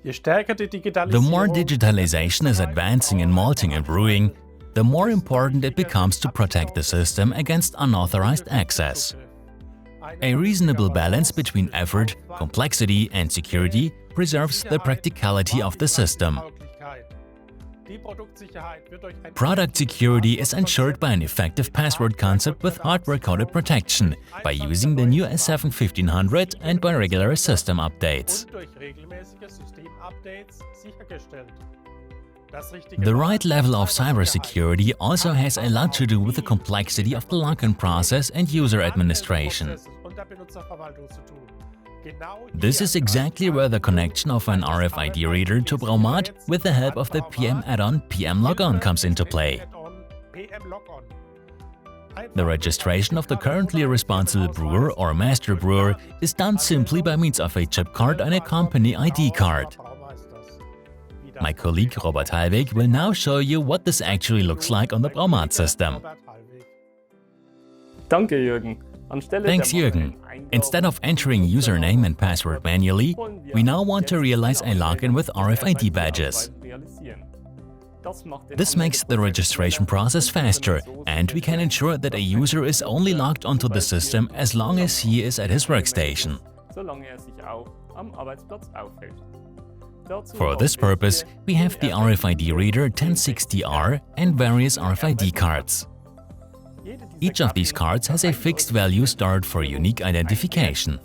The more digitalization is advancing in malting and brewing, the more important it becomes to protect the system against unauthorized access. A reasonable balance between effort, complexity and security preserves the practicality of the system. Product security is ensured by an effective password concept with hardware-coded protection, by using the new S7-1500 and by regular system updates. The right level of cybersecurity also has a lot to do with the complexity of the login process and user administration. This is exactly where the connection of an RFID reader to BRAUMAT with the help of the PM-Addon PM-LOGON comes into play. The registration of the currently responsible brewer or master brewer is done simply by means of a chip card and a company ID card. My colleague Robert Hallweg will now show you what this actually looks like on the BRAUMAT system. Thanks, Jürgen. Instead of entering username and password manually, we now want to realize a login with RFID badges. This makes the registration process faster, and we can ensure that a user is only logged onto the system as long as he is at his workstation. For this purpose, we have the RFID reader 1060R and various RFID cards. Each of these cards has a fixed value stored for unique identification.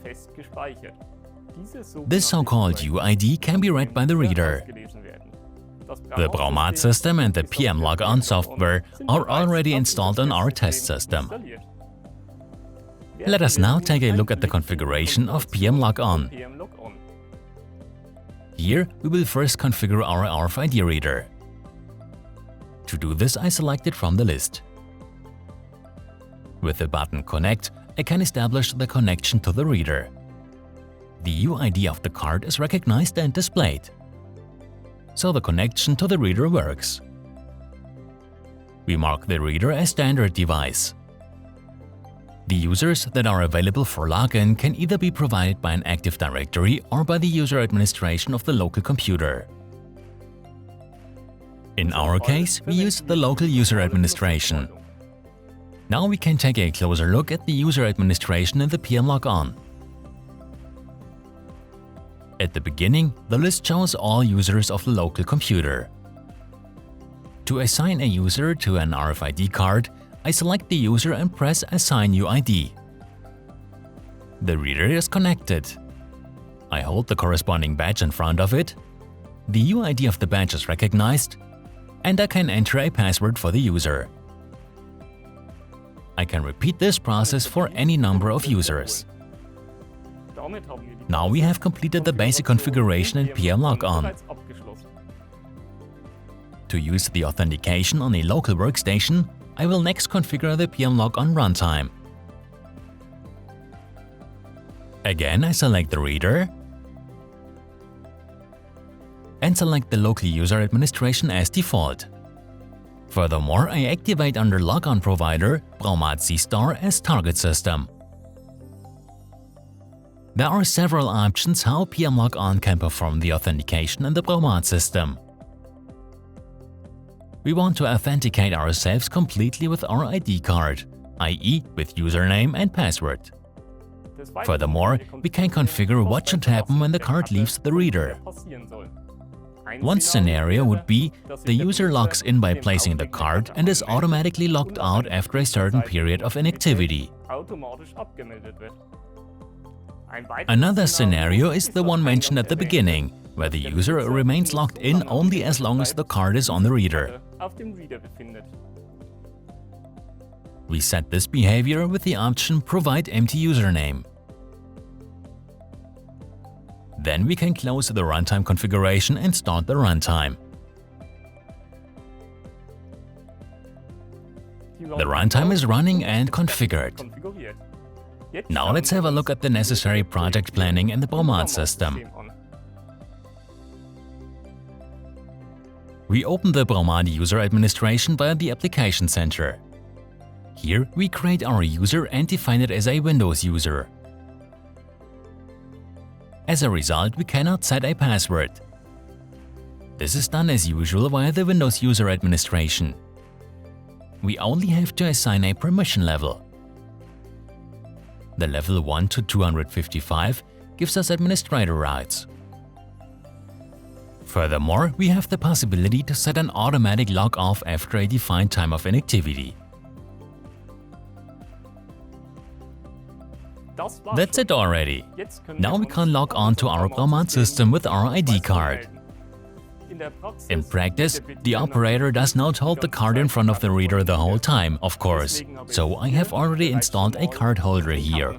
This so-called UID can be read by the reader. The BRAUMAT system and the PM-LOGON software are already installed on our test system. Let us now take a look at the configuration of PM-LOGON. Here, we will first configure our RFID reader. To do this, I select it from the list. With the button Connect, I can establish the connection to the reader. The UID of the card is recognized and displayed. So the connection to the reader works. We mark the reader as standard device. The users that are available for login can either be provided by an Active Directory or by the user administration of the local computer. In our case, we use the local user administration. Now we can take a closer look at the user administration in the PM-LOGON. At the beginning, the list shows all users of the local computer. To assign a user to an RFID card, I select the user and press Assign UID. The reader is connected. I hold the corresponding badge in front of it. The UID of the badge is recognized, and I can enter a password for the user. I can repeat this process for any number of users. Now we have completed the basic configuration in PM-LOGON. To use the authentication on a local workstation, I will next configure the PM-LOGON runtime. Again, I select the reader and select the local user administration as default. Furthermore, I activate under Logon Provider BRAUMAT C-Store as target system. There are several options how PM-LOGON can perform the authentication in the BRAUMAT system. We want to authenticate ourselves completely with our ID card, i.e. with username and password. Furthermore, we can configure what should happen when the card leaves the reader. One scenario would be the user logs in by placing the card and is automatically logged out after a certain period of inactivity. Another scenario is the one mentioned at the beginning, where the user remains logged in only as long as the card is on the reader. We set this behavior with the option Provide empty username. Then we can close the runtime configuration and start the runtime. The runtime is running and configured. Now let's have a look at the necessary project planning in the BRAUMAT system. We open the BRAUMAT user administration via the Application Center. Here we create our user and define it as a Windows user. As a result, we cannot set a password. This is done as usual via the Windows User Administration. We only have to assign a permission level. The level 1 to 255 gives us administrator rights. Furthermore, we have the possibility to set an automatic log-off after a defined time of inactivity. That's it already. Now we can log on to our BRAUMAT system with our ID card. In practice, the operator does not hold the card in front of the reader the whole time, of course, so I have already installed a card holder here.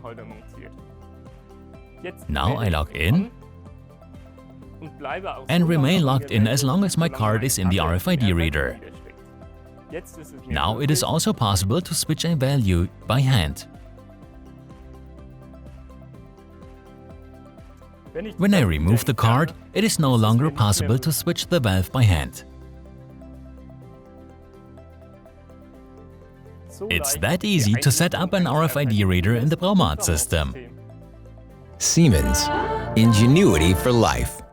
Now I log in and remain logged in as long as my card is in the RFID reader. Now it is also possible to switch a value by hand. When I remove the card, it is no longer possible to switch the valve by hand. It's that easy to set up an RFID reader in the BRAUMAT system. Siemens. Ingenuity for life.